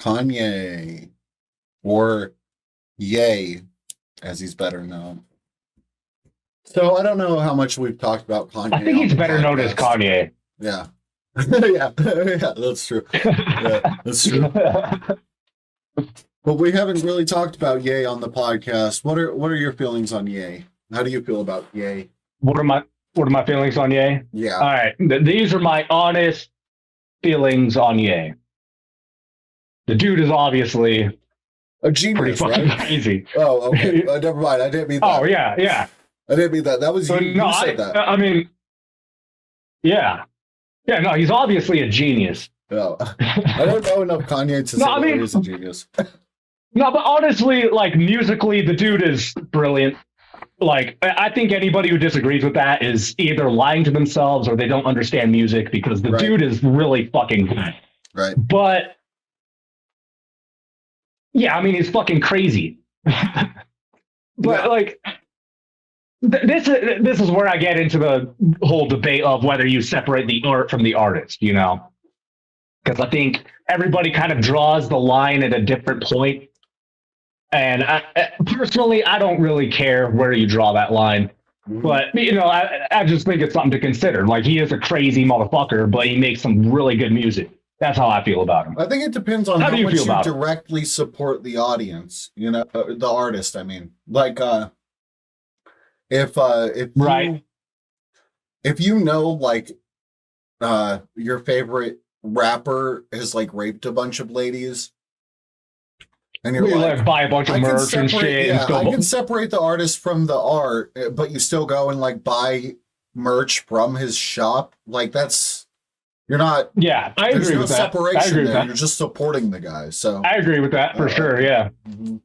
Kanye, or Ye, as he's better known. So I don't know how much we've talked about I Kanye think on he's the better known as podcast. Kanye. Yeah. Yeah, yeah, that's true. Yeah, that's true. But we haven't really talked about Ye on the podcast. What are your feelings on Ye? How do you feel about Ye? what are my what are my feelings on Ye? Yeah. All right, these are my honest feelings on Ye. The dude is obviously A pretty genius, fucking right? crazy. Oh, okay. Never mind. I didn't mean Oh that. yeah, yeah. I didn't mean that. That was So you. no, You said that. I mean, yeah, yeah. No, he's obviously a genius. Oh. I don't know enough Kanye to No, say I whether mean, he's a genius. no, but honestly, like musically, the dude is brilliant. Like, I think anybody who disagrees with that is either lying to themselves or they don't understand music because the Right. dude is really fucking good. Right. But yeah, I mean, he's fucking crazy. But Yeah. like, this is where I get into the whole debate of whether you separate the art from the artist. You know, because I think everybody kind of draws the line at a different point. And personally, I don't really care where you draw that line. Mhm. But you know, I just think it's something to consider. Like he is a crazy motherfucker, but he makes some really good music. That's how I feel about him. I think it depends on How how do you feel much you about him? directly support the audience, the artist, I mean. Like if Right? you know like your favorite rapper has like raped a bunch of ladies and you're We like like buy a bunch of I can merch and separate shit and yeah, I still. can separate the artist from the art, but you still go and like buy merch from his shop. Like that's you're not Yeah, I there's agree no with that. I separation agree with there. You're that. just supporting the guy. So I agree with that for uh, sure. Yeah. mhm.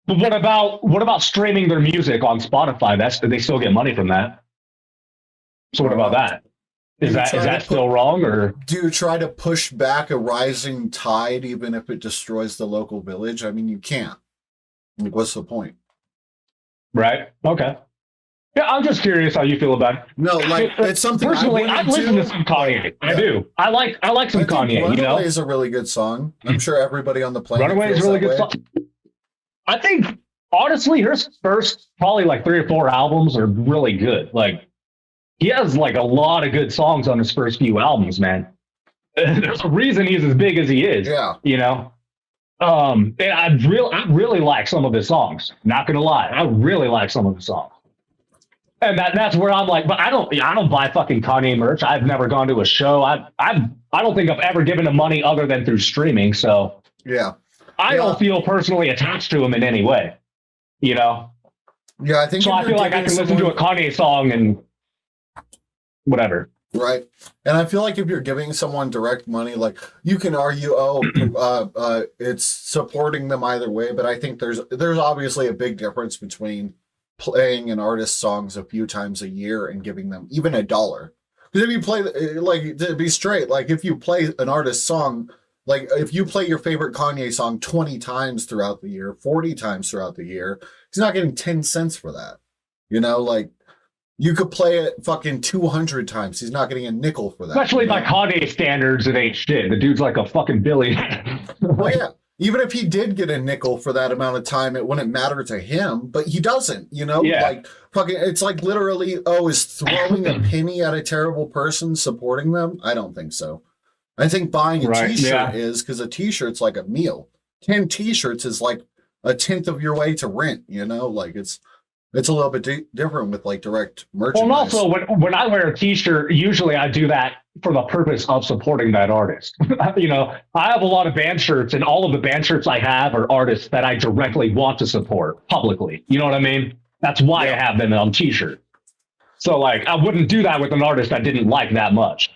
But what about streaming their music on Spotify? That's they still get money from that. So what about uh, that? do Is you that is try to that put still wrong or do you try to push back a rising tide even if it destroys the local village? I mean, you can't. Like, what's the point? right? Okay. Yeah, I'm just curious how you feel about No, like it. it's something I Personally, I wouldn't listen to do, some but Kanye. I yeah. do. I like some I think Kanye. You Runaway know, is a really good song. I'm sure everybody on the planet Runaway is a feels really that good way. song. I think honestly, his first probably like 3 or 4 albums are really good. Like he has like a lot of good songs on his first few albums, man. There's a reason he's as big as he is. Yeah. You know, and I really like some of his songs. Not gonna lie, I really like some of his songs. And that's where I'm like, but I don't buy fucking Kanye merch. I've never gone to a show. I don't think I've ever given him money other than through streaming. So Yeah. I don't Yeah. feel personally attached to him in any way, you know? Yeah. I think So if I you're feel like I giving can listen to a someone Kanye song and whatever. right. And I feel like if you're giving someone direct money, like you can argue, it's supporting them either way. But I think there's obviously a big difference between playing an artist's songs a few times a year and giving them even $1. Because if you play, like, to be straight, like if you play an artist's song, like if you play your favorite Kanye song 20 times throughout the year, 40 times throughout the year, he's not getting 10 cents for that. Like you could play it fucking 200 times. He's not getting a nickel for that, Especially by Kanye standards, it ain't shit. The dude's like a fucking Billy. Well, Like, yeah. Even if he did get a nickel for that amount of time, it wouldn't matter to him, but he doesn't. yeah. Like fucking it's like literally, is throwing a penny at a terrible person supporting them? I don't think so. I think buying a Right. t-shirt Yeah. is because a t-shirt's like a meal. 10 t-shirts is like a tenth of your way to rent. Like it's a little bit different with like direct Well, and merchandise. also when I wear a T-shirt, usually I do that for the purpose of supporting that artist. I have a lot of band shirts, and all of the band shirts I have are artists that I directly want to support publicly. You know what I mean? That's why I Yeah. have them on T-shirt. So like, I wouldn't do that with an artist I didn't like that much.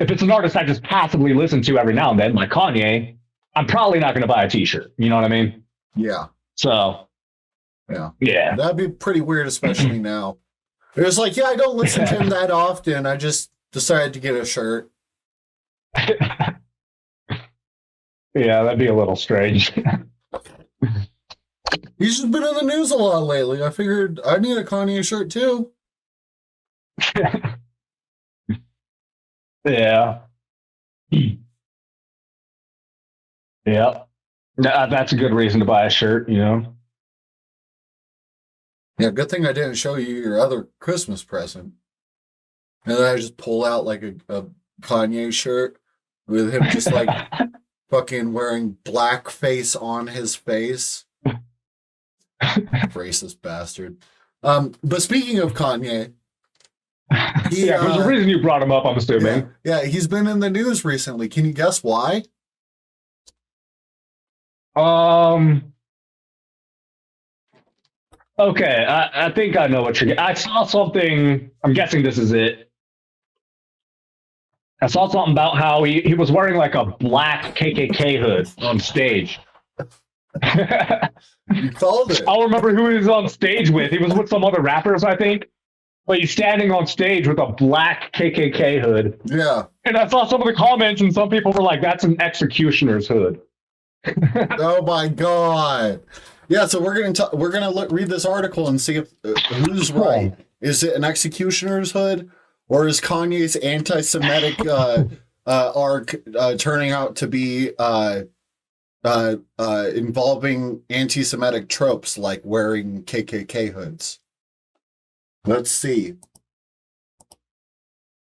If it's an artist I just passively listen to every now and then, like Kanye, I'm probably not going to buy a T-shirt. You know what I mean? Yeah. So Yeah. yeah. That'd be pretty weird, especially now. It was like, yeah, I don't listen to him that often. I just decided to get a shirt. Yeah, that'd be a little strange. He's just been in the news a lot lately. I figured I need a Kanye shirt too. Yeah. Yeah. That's a good reason to buy a shirt, you know? Yeah, good thing I didn't show you your other Christmas present. And then I just pull out like a Kanye shirt with him just like fucking wearing blackface on his face. Racist bastard. But speaking of Kanye, he Yeah, there's a reason you brought him up, I'm yeah, assuming. yeah, he's been in the news recently. Can you guess why? Um, okay, I think I know what you're getting. I saw something, I'm guessing this is it. I saw something about how he was wearing like a black KKK hood on stage. You called it. I'll remember who he was on stage with. He was with some other rappers, I think. But he's standing on stage with a black KKK hood. Yeah. And I saw some of the comments, and some people were like, that's an executioner's hood. Oh my god. Yeah, so we're gonna read this article and see if who's right. Is it an executioner's hood, or is Kanye's anti-Semitic arc turning out to be involving anti-Semitic tropes like wearing KKK hoods? Let's see.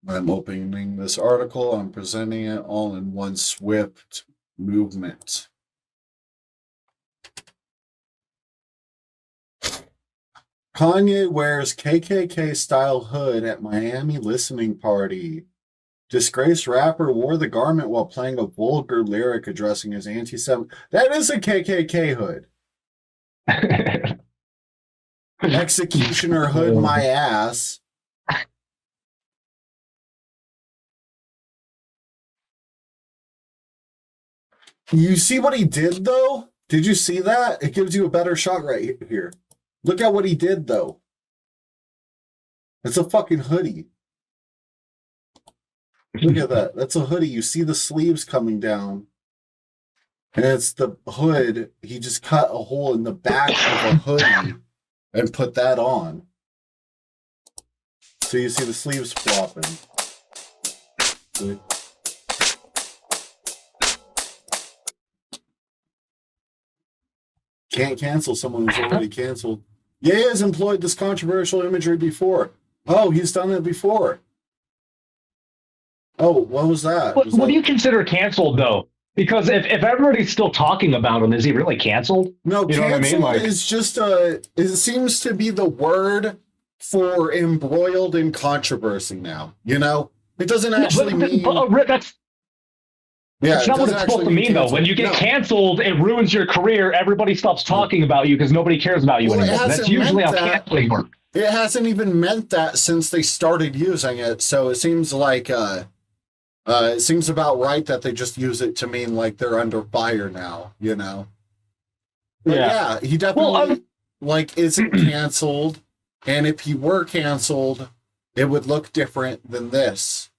I'm opening this article. I'm presenting it all in one swift movement. Kanye wears KKK style hood at Miami listening party. Disgraced rapper wore the garment while playing a vulgar lyric addressing his anti-Semitic. That is a KKK hood. Executioner hood my ass. You see what he did though? Did you see that? It gives you a better shot right here. Look at what he did though. It's a fucking hoodie. Look at that. That's a hoodie. You see the sleeves coming down. And it's the hood. He just cut a hole in the back of a hoodie and put that on. So you see the sleeves flopping. Good. Can't cancel someone who's already canceled. Ye has employed this controversial imagery before. Oh, he's done it before. Oh, what was that? What do you consider canceled, though? Because if everybody's still talking about him, is he really canceled? No, you know what I mean? Like, is just it seems to be the word for embroiled in controversy now. You know? It doesn't actually mean that's yeah, it's not what it's supposed to mean, though. When you get canceled, it ruins your career. Everybody stops talking about you because nobody cares about you anymore. That's usually how canceling works. It hasn't even meant that since they started using it. So it seems like it seems about right that they just use it to mean like they're under fire now, you know? But yeah, he definitely like isn't canceled. And if he were canceled, it would look different than this,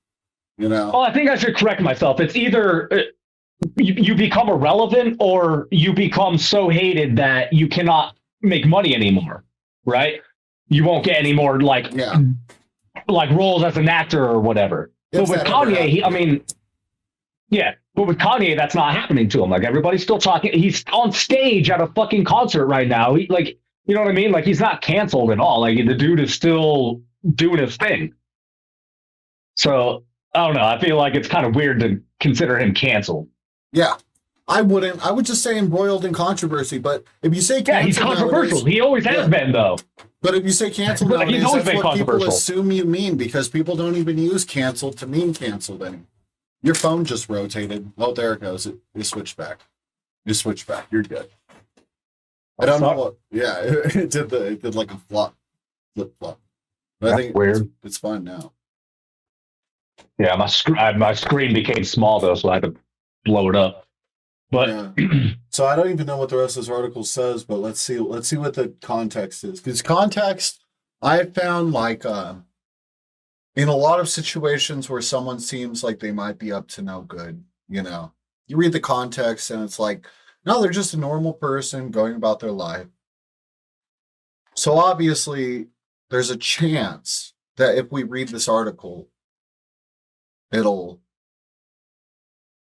you know? Well, I think I should correct myself. It's either you become irrelevant or you become so hated that you cannot make money anymore, right? You won't get any more like roles as an actor or whatever. But with Kanye, but with Kanye, that's not happening to him. Like everybody's still talking. He's on stage at a fucking concert right now. You know what I mean? Like he's not canceled at all. Like the dude is still doing his thing. So I don't know. I feel like it's kind of weird to consider him canceled. Yeah. I wouldn't. I would just say embroiled in controversy. But if you say canceled, he's controversial. Nowadays, he always has been, though. But if you say canceled nowadays, that's what people assume you mean because people don't even use canceled to mean canceled anymore. Your phone just rotated. Oh, there it goes. It switched back. You switched back. You're good. I don't know what. Yeah, it did like a flip flop. But I think weird. It's fine now. Yeah, my screen became small though, so I had to blow it up. But so I don't even know what the rest of this article says, but let's see what the context is. Because context, I found like in a lot of situations where someone seems like they might be up to no good, you know, you read the context and it's like, no, they're just a normal person going about their life. So obviously, there's a chance that if we read this article, it'll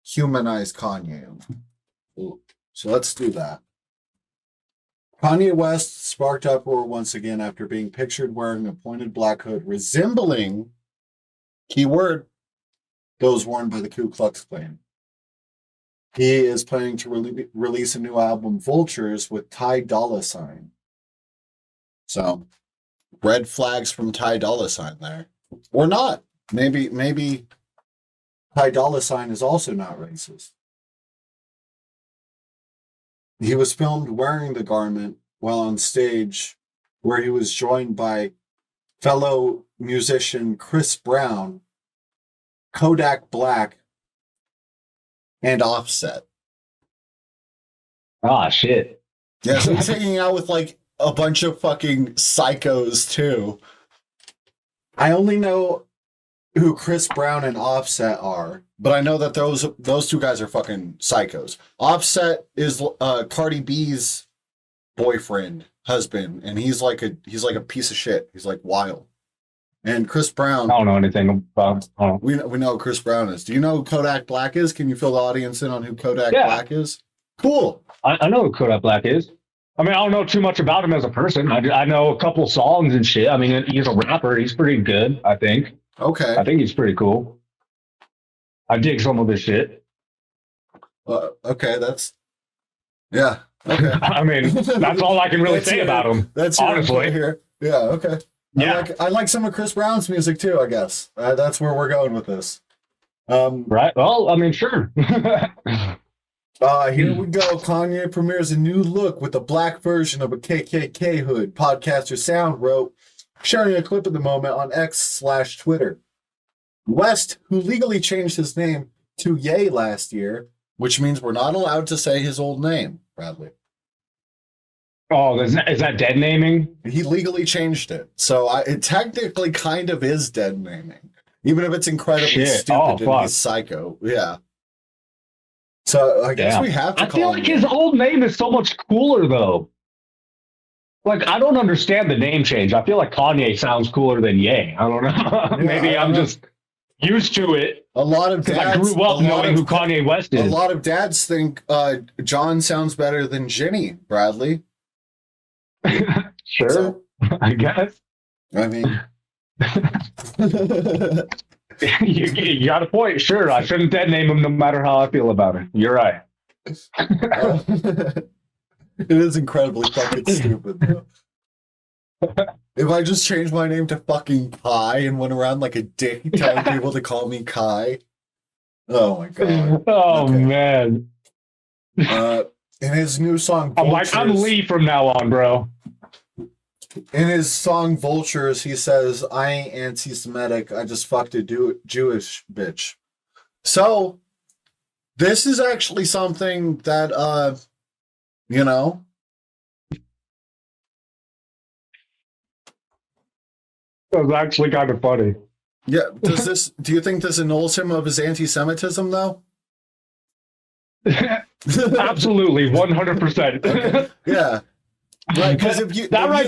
humanize Kanye So let's do that. Kanye West sparked uproar once again after being pictured wearing a pointed black hood resembling, keyword, those worn by the Ku Klux Klan. He is planning to release a new album, Vultures, with Ty Dolla $ign. So, red flags from Ty Dolla $ign there. Or not. Maybe Ty Dolla $ign is also not racist. He was filmed wearing the garment while on stage, where he was joined by fellow musician Chris Brown, Kodak Black, and Offset. Ah, shit. Yeah, so he's hanging out with like a bunch of fucking psychos too. I only know who Chris Brown and Offset are, but I know that those two guys are fucking psychos. Offset is Cardi B's boyfriend, husband, and he's like a piece of shit. He's like wild. And Chris Brown, I don't know anything about. we know who Chris Brown is. Do you know who Kodak Black is? Can you fill the audience in on who Kodak Black is? Cool. I know who Kodak Black is. I mean, I don't know too much about him as a person. I know a couple songs and shit. I mean, he's a rapper. He's pretty good, I think. Okay. I think he's pretty cool. I dig some of his shit. Okay, that's... Yeah, okay. I mean, that's all I can really say about him. That's honestly. Here. Yeah, okay. Yeah. I like some of Chris Brown's music too, I guess. That's where we're going with this. Right? Well, I mean, sure. Here we go. Kanye premieres a new look with a black version of a KKK hood. Podcaster Sound wrote, sharing a clip of the moment on X/Twitter. West, who legally changed his name to Ye last year, which means we're not allowed to say his old name, Bradley. Oh, is that dead naming? He legally changed it. So it technically kind of is dead naming. Even if it's incredibly stupid and he's psycho. Yeah. So I guess we have to I feel like his old name is so much cooler, though. Like, I don't understand the name change. I feel like Kanye sounds cooler than Ye. I don't know. Yeah, Maybe I'm just used to it. A lot of dads, I grew up knowing who Kanye West is. A lot of dads think John sounds better than Jenny, Bradley. Sure, So, I guess. I mean, you got a point. Sure, I shouldn't dead name him no matter how I feel about it. You're right. It is incredibly fucking stupid, though. If I just changed my name to fucking Kai and went around like a dick telling people to call me Kai. Oh my god. Oh, Okay. man. In his new song, Vultures, I'm Lee from now on, bro. in his song Vultures, he says, I ain't anti-Semitic, I just fucked a Jewish bitch. So, this is actually something that, you know, That was actually kind of funny. yeah, do you think this annuls him of his anti-Semitism, though? Absolutely, 100%. Okay. Yeah. Right, because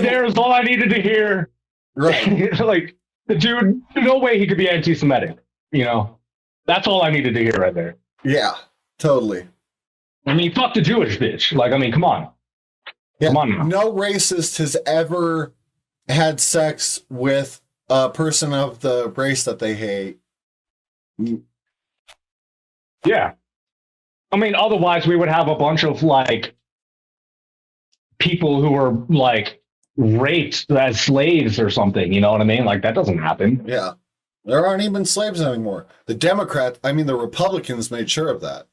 there is all I needed to hear. Right. Like, the dude, no way he could be anti-Semitic. You know, that's all I needed to hear right there. Yeah, totally. I mean, fuck the Jewish bitch. Like, I mean, come on. Yeah. Come on now. No racist has ever had sex with a person of the race that they hate. Yeah. I mean, otherwise we would have a bunch of, like, people who were, like, raped as slaves or something. You know what I mean? Like, that doesn't happen. Yeah. There aren't even slaves anymore. The Republicans made sure of that.